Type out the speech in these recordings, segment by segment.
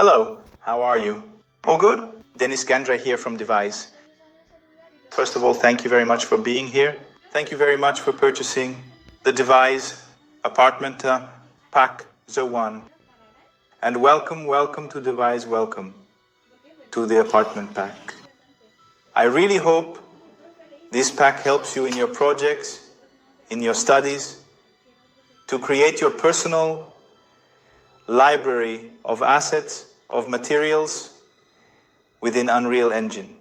Hello, how are you? All good? Dennis Gandra here from Dviz. First of all, thank you very much for being here. Thank you very much for purchasing the Dviz apartment pack 01. And welcome to Dviz, welcome to the apartment pack. I really hope this pack helps you in your projects, in your studies, to create your personal library of assets, of materials within Unreal Engine.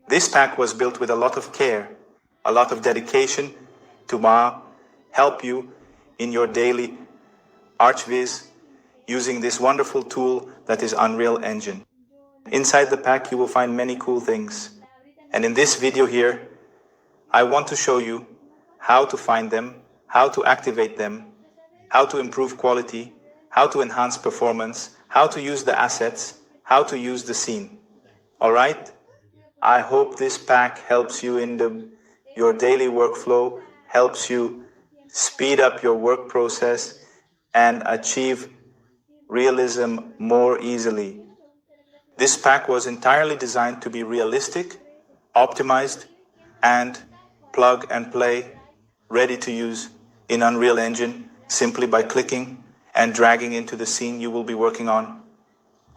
This pack was built with a lot of care, a lot of dedication to help you in your daily ArchViz using this wonderful tool that is Unreal Engine. Inside the pack you will find many cool things. And in this video here, I want to show you how to find them, how to activate them, how to improve quality, how to enhance performance, how to use the assets, how to use the scene. All right? I hope this pack helps you in your daily workflow, helps you speed up your work process and achieve realism more easily. This pack was entirely designed to be realistic, optimized, and plug and play, ready to use in Unreal Engine simply by clicking and dragging into the scene you will be working on.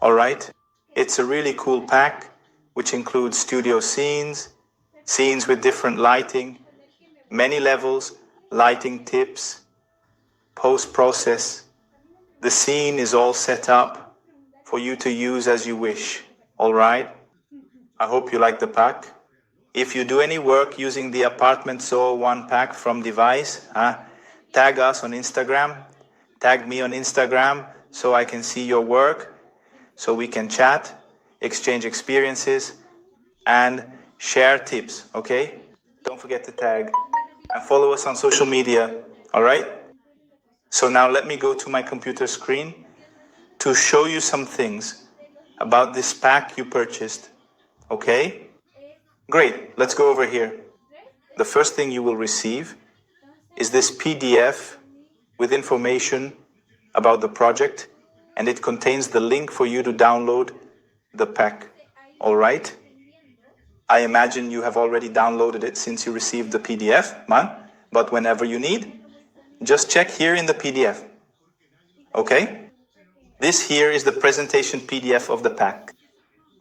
All right? It's a really cool pack, which includes studio scenes, scenes with different lighting, many levels, lighting tips, post-process. The scene is all set up for you to use as you wish. All right? I hope you like the pack. If you do any work using the Apartment 01 pack from Dviz, tag us on Instagram, tag me on Instagram so I can see your work, so we can chat, exchange experiences, and share tips, okay? Don't forget to tag and follow us on social media, all right? So now let me go to my computer screen to show you some things about this pack you purchased, okay? Great, let's go over here. The first thing you will receive is this PDF with information about the project, and it contains the link for you to download the pack, all right? I imagine you have already downloaded it since you received the PDF, but whenever you need, just check here in the PDF, okay? This here is the presentation PDF of the pack.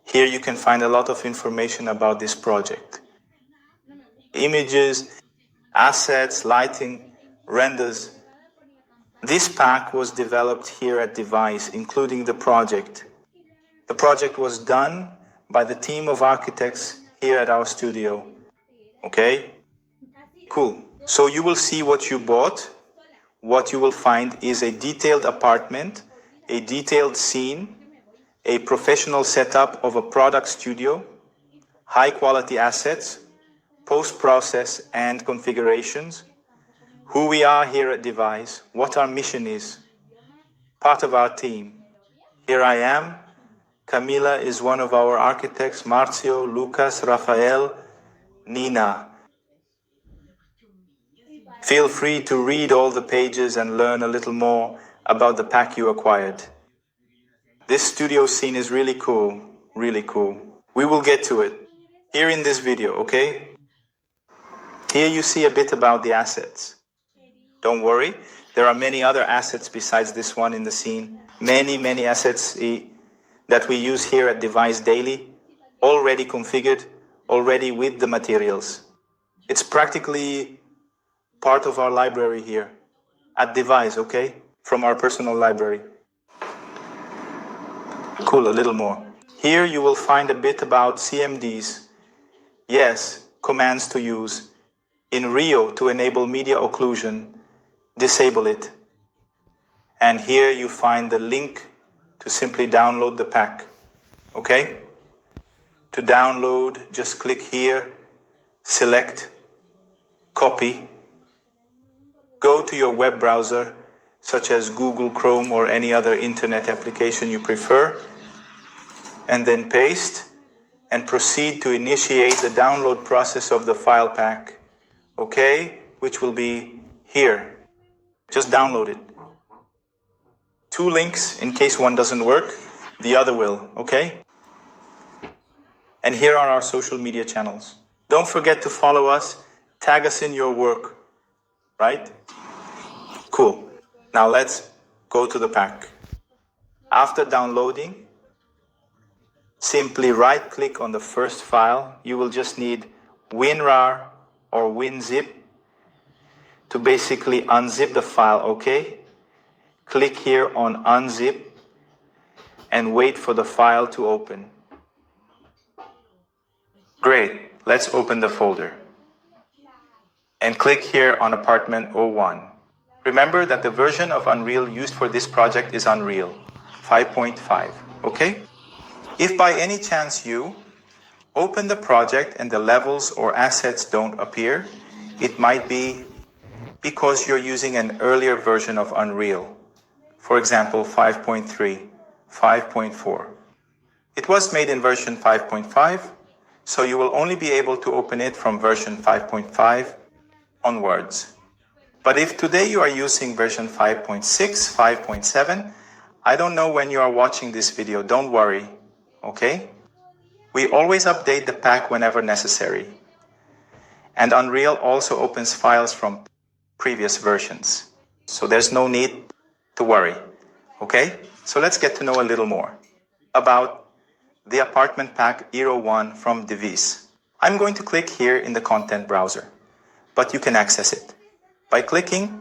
Here you can find a lot of information about this project. Images, assets, lighting, renders. This pack was developed here at Dviz, including the project. The project was done by the team of architects here at our studio. Okay? Cool. So you will see what you bought. What you will find is a detailed apartment, a detailed scene, a professional setup of a product studio, high quality assets, post-process and configurations, who we are here at Dviz, what our mission is, part of our team. Here I am. Camila is one of our architects, Marcio, Lucas, Rafael, Nina. Feel free to read all the pages and learn a little more about the pack you acquired. This studio scene is really cool, really cool. We will get to it here in this video, okay? Here you see a bit about the assets. Don't worry, there are many other assets besides this one in the scene. Many assets that we use here at Dviz daily, already configured, already with the materials. It's practically part of our library here at Dviz, okay? From our personal library. Cool, a little more. Here you will find a bit about CMDs. Yes, commands to use. In Rio, to enable media occlusion, disable it. And here you find the link to simply download the pack. Okay? To download, just click here, select, copy, go to your web browser, such as Google Chrome or any other internet application you prefer, and then paste, and proceed to initiate the download process of the file pack, okay? Which will be here. Just download it. 2 links in case one doesn't work. The other will, okay? And here are our social media channels. Don't forget to follow us, tag us in your work, right? Cool. Now let's go to the pack. After downloading, simply right-click on the first file. You will just need WinRAR or WinZip to basically unzip the file, okay? Click here on unzip and wait for the file to open. Great, let's open the folder. And click here on Apartment 01. Remember that the version of Unreal used for this project is Unreal 5.5, okay? If by any chance you open the project and the levels or assets don't appear, it might be because you're using an earlier version of Unreal. For example, 5.3, 5.4. It was made in version 5.5, so you will only be able to open it from version 5.5 onwards. But if today you are using version 5.6, 5.7, I don't know when you are watching this video, don't worry, okay? We always update the pack whenever necessary. And Unreal also opens files from previous versions. So there's no need to worry, okay? So let's get to know a little more about the Apartment Pack Hero 1 from Dviz. I'm going to click here in the content browser, but you can access it by clicking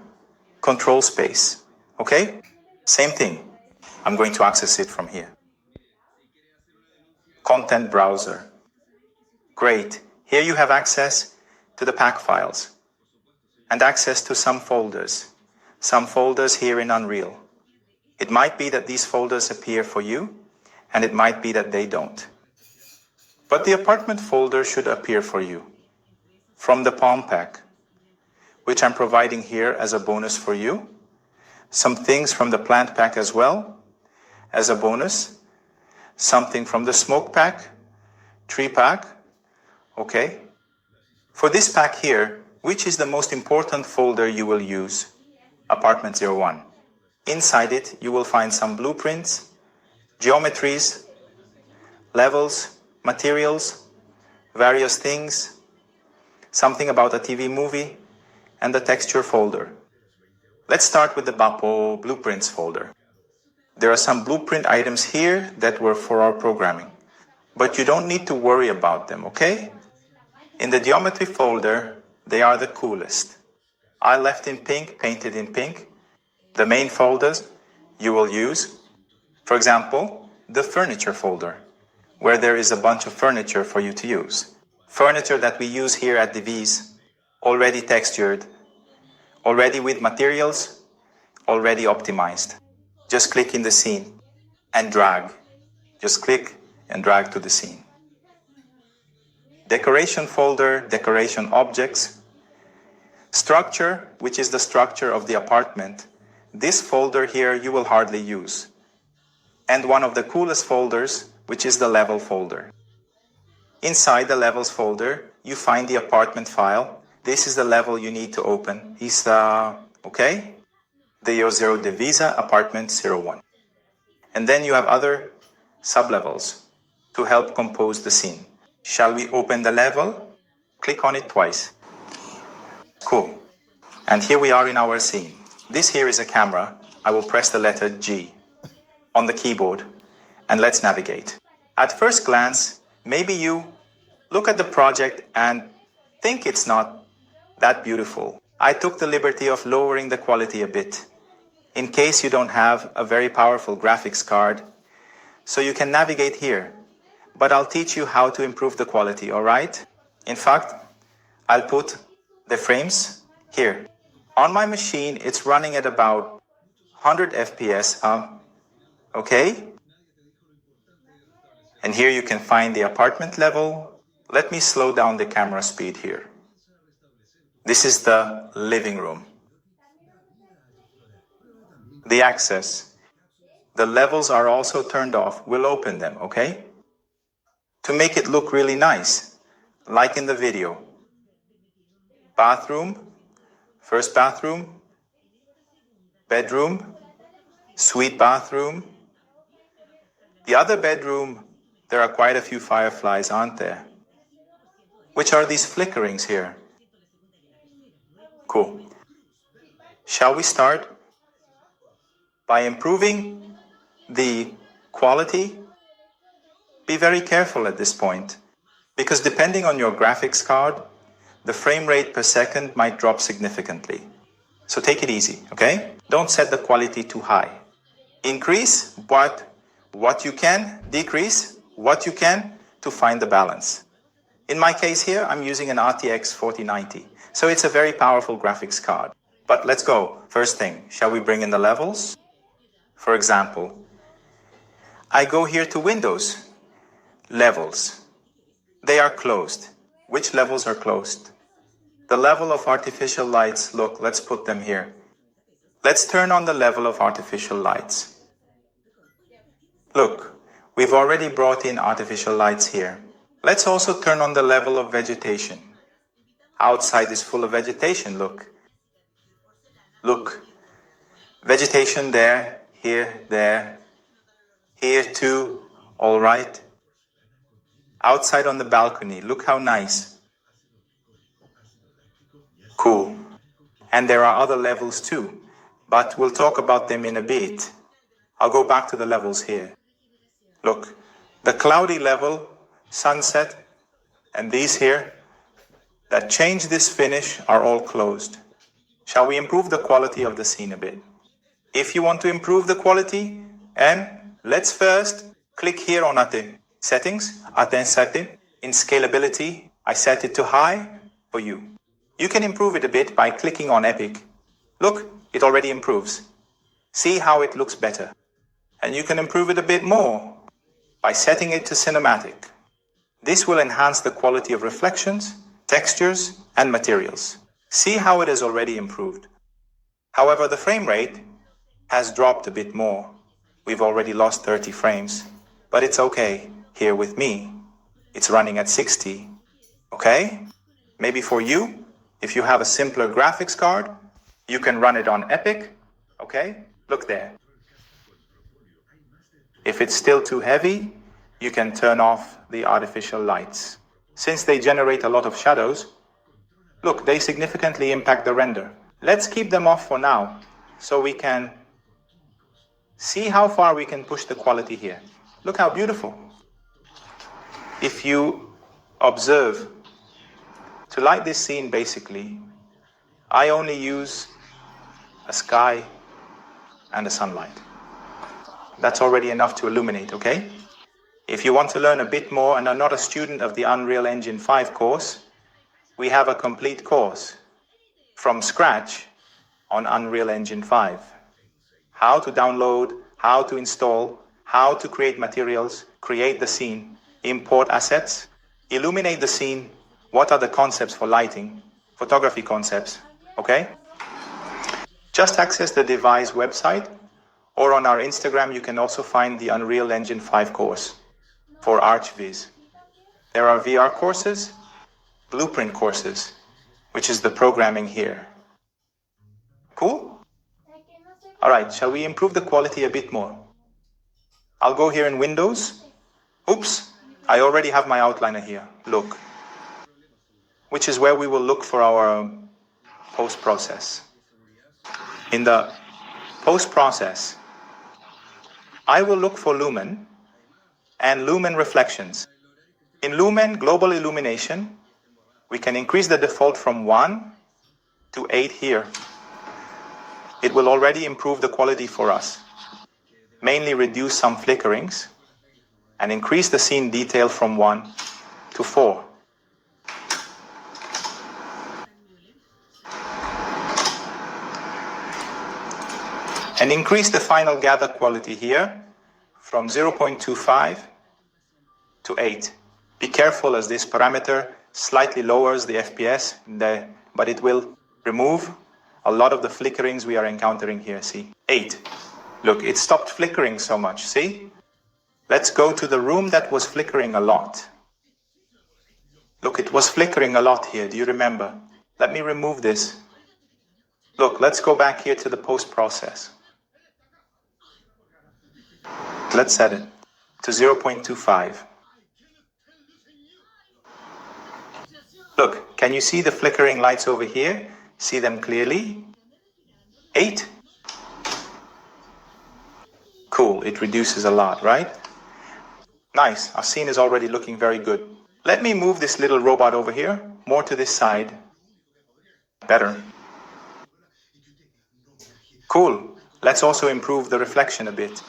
Control Space, okay? Same thing. I'm going to access it from here. Content browser. Great. Here you have access to the pack files and access to some folders here in Unreal. It might be that these folders appear for you, and it might be that they don't. But the apartment folder should appear for you from the Palm Pack, which I'm providing here as a bonus for you. Some things from the Plant Pack as well, as a bonus. Something from the Smoke Pack, Tree Pack, okay? For this pack here, which is the most important folder you will use? Apartment 01. Inside it, you will find some blueprints, geometries, levels, materials, various things, something about a TV movie, and the texture folder. Let's start with the BAPO blueprints folder. There are some blueprint items here that were for our programming, but you don't need to worry about them, okay? In the geometry folder, they are the coolest. I left in pink, painted in pink. The main folders you will use, for example, the furniture folder, where there is a bunch of furniture for you to use. Furniture that we use here at Dviz, already textured, already with materials, already optimized. Just click in the scene and drag. Just click and drag to the scene. Decoration folder, decoration objects. Structure, which is the structure of the apartment. This folder here you will hardly use. And one of the coolest folders, which is the level folder. Inside the levels folder, you find the apartment file. This is the level you need to open. Okay? The 00 Divisa Apartment 01. And then you have other sub-levels to help compose the scene. Shall we open the level? Click on it twice. Cool. And here we are in our scene. This here is a camera. I will press the letter G on the keyboard and let's navigate. At first glance, maybe you look at the project and think it's not that beautiful. I took the liberty of lowering the quality a bit in case you don't have a very powerful graphics card, so you can navigate here. But I'll teach you how to improve the quality, alright? In fact, I'll put the frames here. On my machine, it's running at about 100 FPS, okay? And here you can find the apartment level. Let me slow down the camera speed here. This is the living room. The access. The levels are also turned off. We'll open them, okay? To make it look really nice, like in the video. Bathroom, first bathroom, bedroom, suite bathroom, The other bedroom, there are quite a few fireflies, aren't there? Which are these flickerings here? Cool. Shall we start by improving the quality? Be very careful at this point, because depending on your graphics card, the frame rate per second might drop significantly. So take it easy, okay? Don't set the quality too high. Increase what you can, decrease what you can to find the balance. In my case here, I'm using an RTX 4090, so it's a very powerful graphics card. But let's go. First thing, shall we bring in the levels? For example, I go here to Windows, levels. They are closed. Which levels are closed? The level of artificial lights, look, let's put them here. Let's turn on the level of artificial lights. Look, we've already brought in artificial lights here. Let's also turn on the level of vegetation. Outside is full of vegetation, look. Look, vegetation there, here too, all right. Outside on the balcony, look how nice. Cool. And there are other levels too, but we'll talk about them in a bit. I'll go back to the levels here. Look, the cloudy level, sunset, and these here that change this finish are all closed. Shall we improve the quality of the scene a bit? If you want to improve the quality, let's first click here on settings, setting. In scalability, I set it to high for you. You can improve it a bit by clicking on Epic. Look, it already improves. See how it looks better. And you can improve it a bit more by setting it to cinematic. This will enhance the quality of reflections, textures, and materials. See how it has already improved. However, the frame rate has dropped a bit more. We've already lost 30 frames, but it's okay. Here with me, it's running at 60. Okay? Maybe for you, if you have a simpler graphics card, you can run it on Epic. Okay? Look there. If it's still too heavy, you can turn off the artificial lights. Since they generate a lot of shadows, look, they significantly impact the render. Let's keep them off for now, so we can see how far we can push the quality here. Look how beautiful. If you observe, to light this scene basically, I only use a sky and a sunlight. That's already enough to illuminate, okay? If you want to learn a bit more and are not a student of the Unreal Engine 5 course, we have a complete course from scratch on Unreal Engine 5. How to download, how to install, how to create materials, create the scene, import assets, illuminate the scene, what are the concepts for lighting, photography concepts, okay? Just access the Dviz website, or on our Instagram you can also find the Unreal Engine 5 course for ArchViz. There are VR courses, blueprint courses, which is the programming here. Cool? All right, shall we improve the quality a bit more? I'll go here in Windows. Oops, I already have my outliner here. Look. Which is where we will look for our post-process. In the post-process, I will look for lumen and lumen reflections. In lumen, global illumination, we can increase the default from 1 to 8 here. It will already improve the quality for us. Mainly reduce some flickerings and increase the scene detail from 1 to 4. And increase the final gather quality here from 0.25 to 8. Be careful as this parameter slightly lowers the FPS, but it will remove a lot of the flickerings we are encountering here, see? 8. Look, it stopped flickering so much, see? Let's go to the room that was flickering a lot. Look, it was flickering a lot here, do you remember? Let me remove this. Look, let's go back here to the post-process. Let's set it. to 0.25. Look, can you see the flickering lights over here? See them clearly? 8. Cool, it reduces a lot, right? Nice, our scene is already looking very good. Let me move this little robot over here, more to this side. Better. Cool, let's also improve the reflection a bit.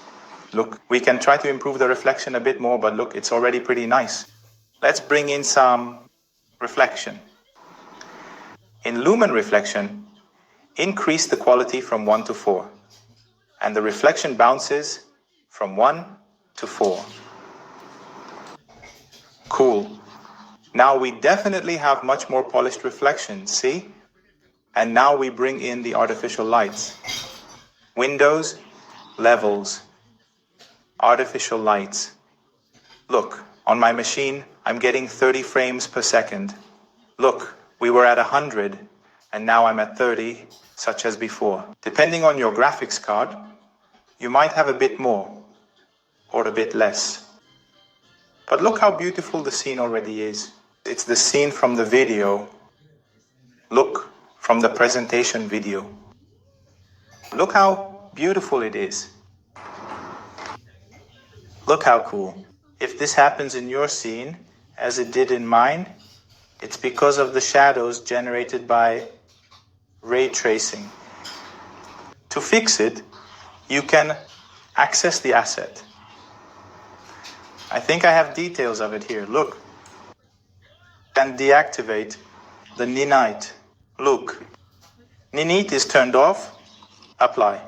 Look, we can try to improve the reflection a bit more, but look, it's already pretty nice. Let's bring in some reflection. In lumen reflection, increase the quality from 1 to 4. And the reflection bounces from 1 to 4. Cool. Now we definitely have much more polished reflection, see? And now we bring in the artificial lights. Windows, levels, artificial lights. Look, on my machine, I'm getting 30 frames per second. Look, we were at 100, and now I'm at 30, such as before. Depending on your graphics card, you might have a bit more, or a bit less. But look how beautiful the scene already is. It's the scene from the video. Look, from the presentation video. Look how beautiful it is. Look how cool. If this happens in your scene, as it did in mine, it's because of the shadows generated by ray tracing. To fix it, you can access the asset. I think I have details of it here. Look. And deactivate the ninite. Look. Ninite is turned off. Apply.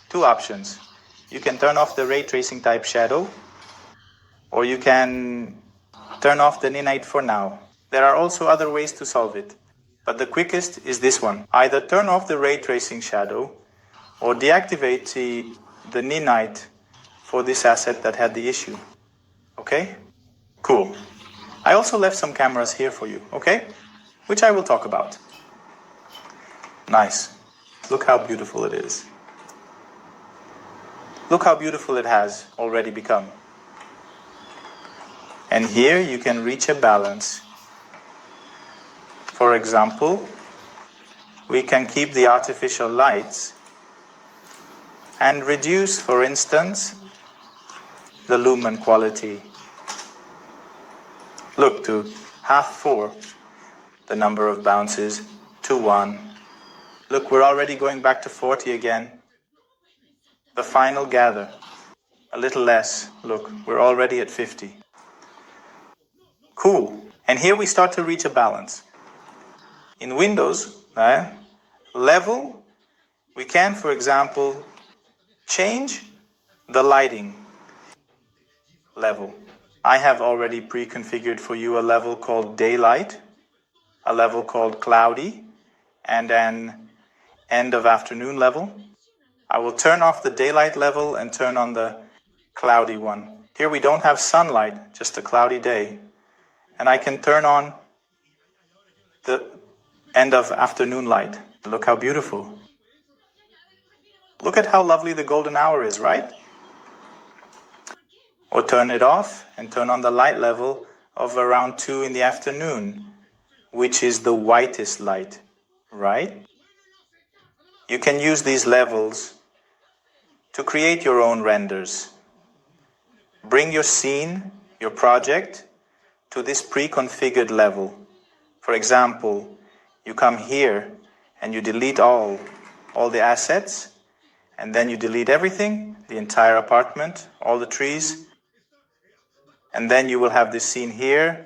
2 options. You can turn off the ray tracing type shadow, or you can turn off the ninite for now. There are also other ways to solve it, but the quickest is this one. Either turn off the ray tracing shadow or deactivate the ninite for this asset that had the issue. Okay? Cool. I also left some cameras here for you, okay? Which I will talk about. Nice. Look how beautiful it is. Look how beautiful it has already become. And here you can reach a balance. For example, we can keep the artificial lights and reduce, for instance, the lumen quality. Look, to 4, the number of bounces, to 1. Look, we're already going back to 40 again. The final gather, a little less. Look, we're already at 50. Cool. And here we start to reach a balance. In Windows, level, we can, for example, change the lighting level. I have already pre-configured for you a level called daylight, a level called cloudy, and an end of afternoon level. I will turn off the daylight level and turn on the cloudy one. Here we don't have sunlight, just a cloudy day. And I can turn on the end of afternoon light. Look how beautiful. Look at how lovely the golden hour is, right? Or turn it off and turn on the light level of around 2 in the afternoon, which is the whitest light, right? You can use these levels to create your own renders. Bring your scene, your project, to this pre-configured level. For example, you come here and you delete all the assets, and then you delete everything, the entire apartment, all the trees, and then you will have this scene here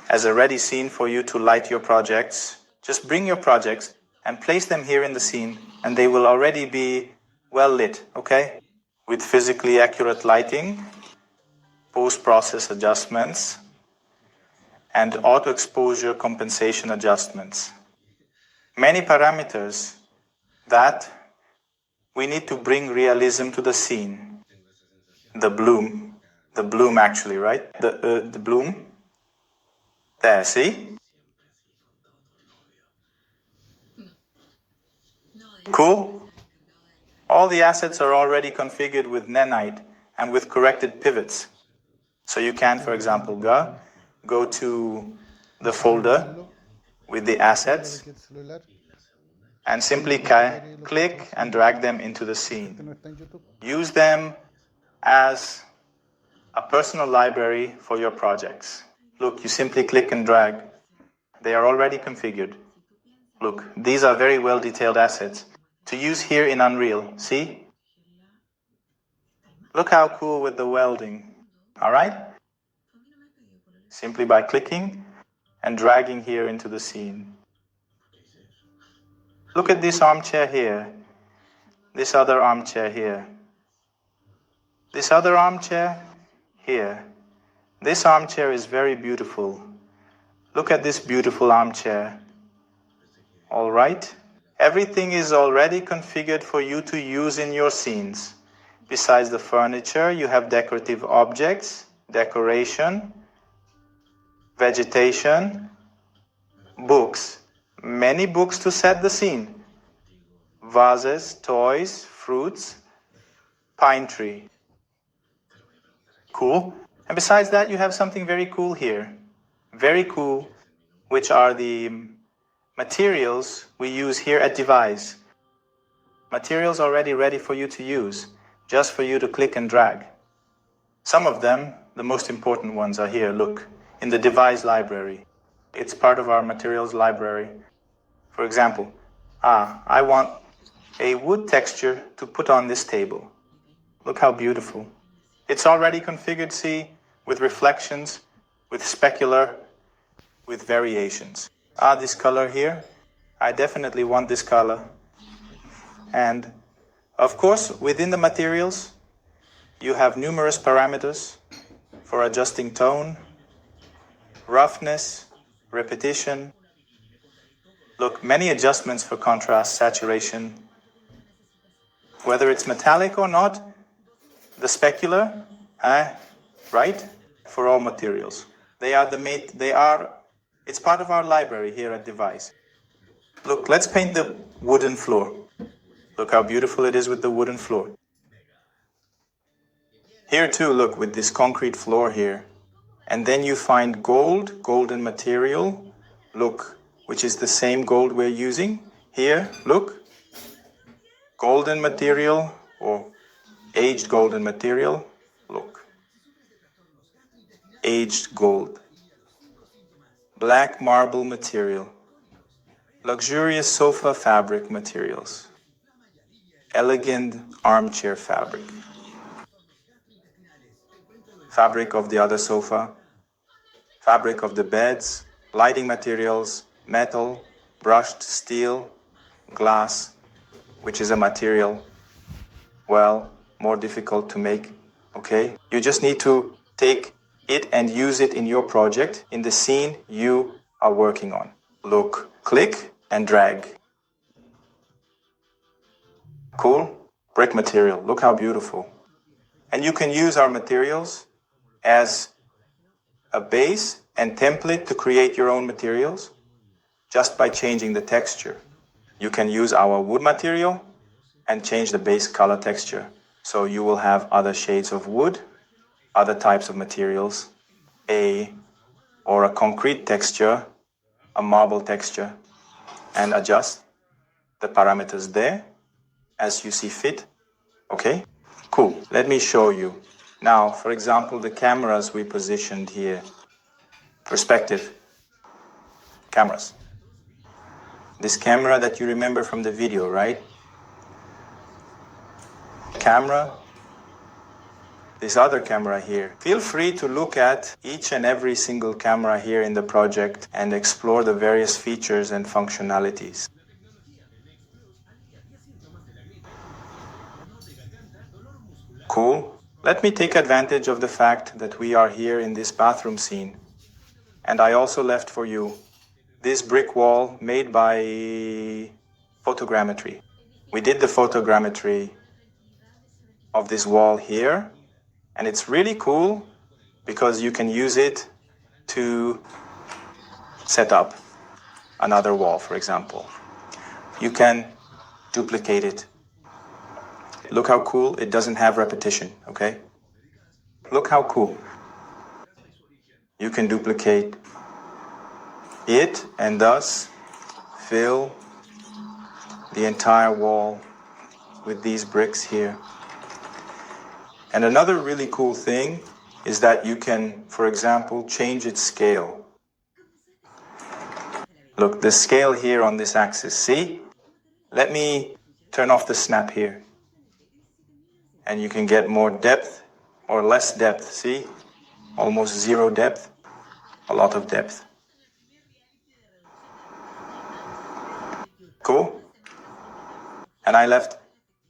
as a ready scene for you to light your projects. Just bring your projects and place them here in the scene, and they will already be well lit, okay? With physically accurate lighting, post-process adjustments, and auto-exposure compensation adjustments. Many parameters that we need to bring realism to the scene. The bloom actually, right? The bloom. There, see? Cool. All the assets are already configured with Nanite and with corrected pivots. So you can, for example, go to the folder with the assets and simply click and drag them into the scene. Use them as a personal library for your projects. Look, you simply click and drag. They are already configured. Look, these are very well detailed assets to use here in Unreal. See? Look how cool with the welding. All right? Simply by clicking and dragging here into the scene. Look at this armchair here. This other armchair here. This other armchair here. This armchair is very beautiful. Look at this beautiful armchair. All right? Everything is already configured for you to use in your scenes. Besides the furniture, you have decorative objects, decoration, vegetation, books. Many books to set the scene. Vases, toys, fruits, pine tree. Cool. And besides that, you have something very cool here. Very cool, which are the materials we use here at Dviz. Materials already ready for you to use, just for you to click and drag. Some of them, the most important ones, are here, look, in the Dviz library. It's part of our materials library. For example, I want a wood texture to put on this table. Look how beautiful. It's already configured, see, with reflections, with specular, with variations. This color here, I definitely want this color. And of course, within the materials, you have numerous parameters for adjusting tone, roughness, repetition. Look, many adjustments for contrast, saturation. Whether it's metallic or not, the specular, right? For all materials. It's part of our library here at Dviz. Look, let's paint the wooden floor. Look how beautiful it is with the wooden floor. Here too, look, with this concrete floor here. And then you find gold, golden material. Look, which is the same gold we're using. Here, look. Golden material or aged golden material. Look. Aged gold. Black marble material. Luxurious sofa fabric materials. Elegant armchair fabric. Fabric of the other sofa. Fabric of the beds. Lighting materials. Metal. Brushed steel. Glass, which is a material, well, more difficult to make, okay? You just need to take it and use it in your project, in the scene you are working on. Look, click and drag. Cool? Brick material, look how beautiful. And you can use our materials as a base and template to create your own materials just by changing the texture. You can use our wood material and change the base color texture. So you will have other shades of wood, other types of materials, or a concrete texture, a marble texture, and adjust the parameters there as you see fit. Okay? Cool. Let me show you. Now, for example, the cameras we positioned here. Perspective. Cameras. This camera that you remember from the video, right? Camera. This other camera here. Feel free to look at each and every single camera here in the project and explore the various features and functionalities. Cool. Let me take advantage of the fact that we are here in this bathroom scene. And I also left for you this brick wall made by photogrammetry. We did the photogrammetry of this wall here, and it's really cool because you can use it to set up another wall, for example. You can duplicate it. Look how cool, it doesn't have repetition, okay? Look how cool. You can duplicate it and thus fill the entire wall with these bricks here. And another really cool thing is that you can, for example, change its scale. Look, the scale here on this axis, see? Let me turn off the snap here. And you can get more depth or less depth, see? Almost zero depth, a lot of depth. Cool? And I left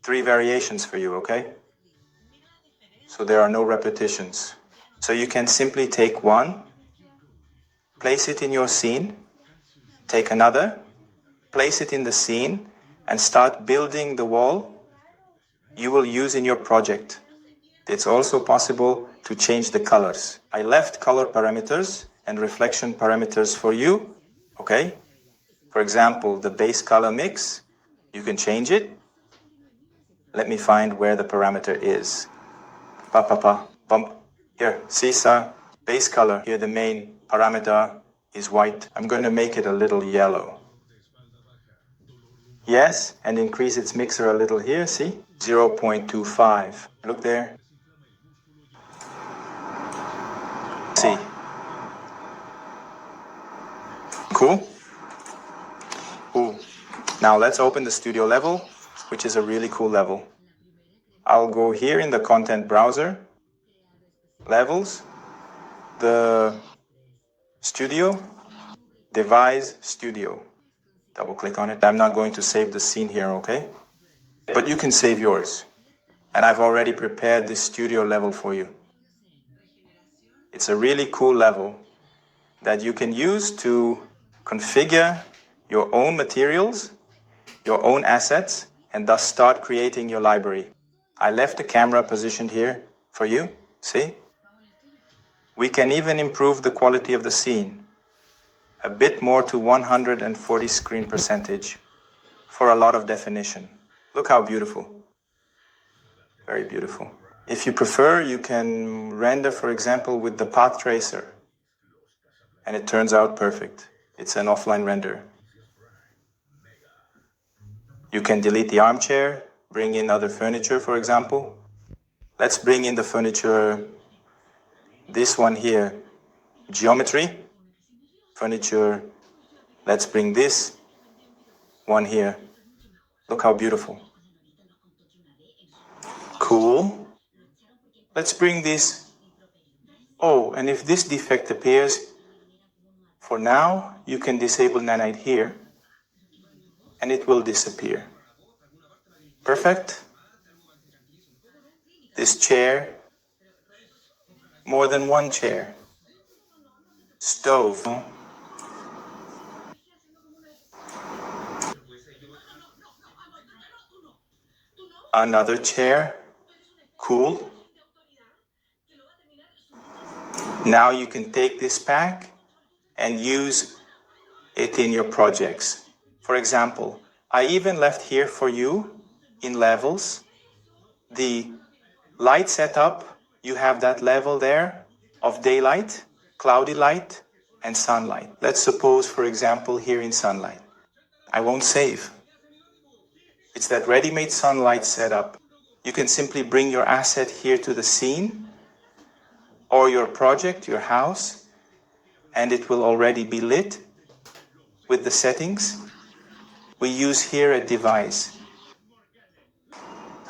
3 variations for you, okay? So there are no repetitions. So you can simply take one, place it in your scene, take another, place it in the scene, and start building the wall you will use in your project. It's also possible to change the colors. I left color parameters and reflection parameters for you, okay? For example, the base color mix, you can change it. Let me find where the parameter is. Bump. Here, see, sir? Base color. Here, the main parameter is white. I'm going to make it a little yellow. Yes, and increase its mixer a little here, see? 0.25. Look there. See? Cool? Cool. Now let's open the studio level, which is a really cool level. I'll go here in the content browser, levels, the studio, Dviz studio. Double click on it. I'm not going to save the scene here, okay? But you can save yours. And I've already prepared this studio level for you. It's a really cool level that you can use to configure your own materials, your own assets, and thus start creating your library. I left the camera positioned here for you, see? We can even improve the quality of the scene a bit more to 140 screen percentage for a lot of definition. Look how beautiful. Very beautiful. If you prefer, you can render, for example, with the path tracer. And it turns out perfect. It's an offline render. You can delete the armchair, bring in other furniture, for example. Let's bring in the furniture, this one here, geometry, furniture. Let's bring this one here. Look how beautiful. Cool. Let's bring this. Oh, and if this defect appears, for now, you can disable nanite here, and it will disappear. Perfect. This chair, more than one chair. Stove. Another chair. Cool. Now you can take this pack and use it in your projects. For example, I even left here for you in levels the light setup. You have that level there of daylight, cloudy light, and sunlight. Let's suppose, for example, here in sunlight. I won't save. It's that ready-made sunlight setup. You can simply bring your asset here to the scene or your project, your house, and it will already be lit with the settings we use here at Dviz.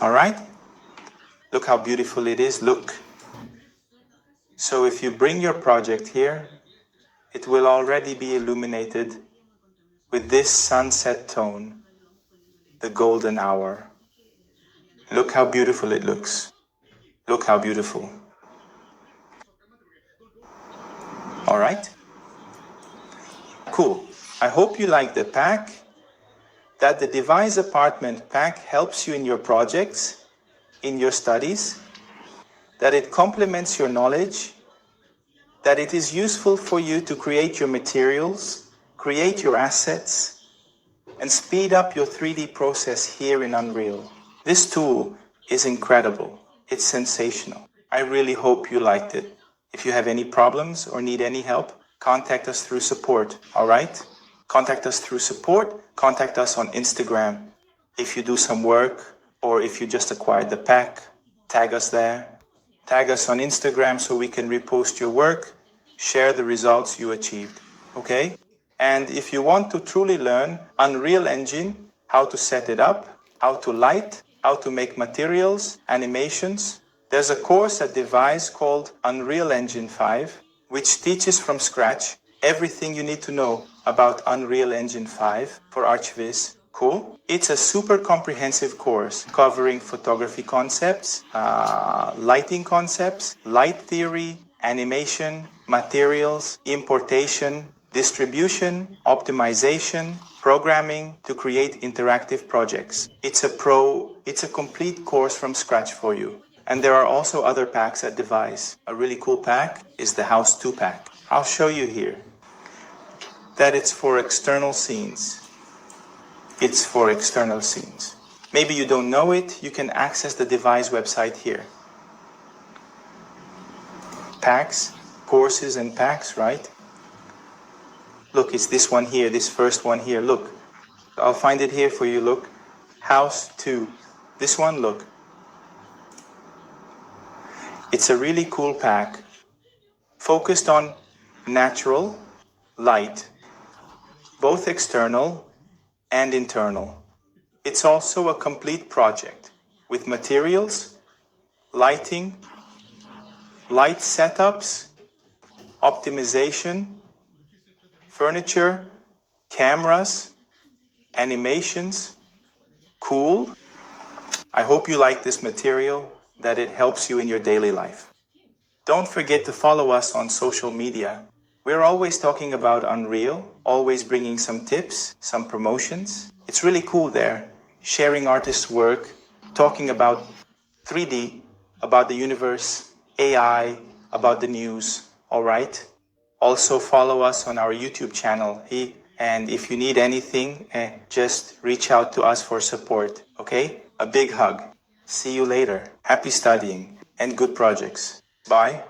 All right? Look how beautiful it is. Look. So if you bring your project here, it will already be illuminated with this sunset tone, the golden hour. Look how beautiful it looks. Look how beautiful. All right? Cool. I hope you like the pack, that the Dviz apartment pack helps you in your projects, in your studies, that it complements your knowledge, that it is useful for you to create your materials, create your assets, and speed up your 3D process here in Unreal. This tool is incredible. It's sensational. I really hope you liked it. If you have any problems or need any help, contact us through support, all right? Contact us through support, contact us on Instagram. If you do some work or if you just acquired the pack, tag us there. Tag us on Instagram so we can repost your work, share the results you achieved, okay? And if you want to truly learn Unreal Engine, how to set it up, how to light, how to make materials, animations, there's a course at Dviz called Unreal Engine 5, which teaches from scratch everything you need to know about Unreal Engine 5 for ArchViz. Cool? It's a super comprehensive course covering photography concepts, lighting concepts, light theory, animation, materials, importation, distribution, optimization, programming to create interactive projects. It's a complete course from scratch for you. And there are also other packs at Dviz. A really cool pack is the House 2 pack. I'll show you here that it's for external scenes. It's for external scenes. Maybe you don't know it, you can access the Dviz website here. Packs, courses and packs, right? Look, it's this one here, this first one here, look. I'll find it here for you, look. House 2. This one, look. It's a really cool pack, focused on natural light, both external and internal. It's also a complete project with materials, lighting, light setups, optimization, furniture, cameras, animations. Cool. I hope you like this material, that it helps you in your daily life. Don't forget to follow us on social media. We're always talking about Unreal, always bringing some tips, some promotions. It's really cool there, sharing artists' work, talking about 3D, about the universe, AI, about the news, all right? Also follow us on our YouTube channel. And if you need anything, just reach out to us for support, okay? A big hug. See you later. Happy studying and good projects. Bye.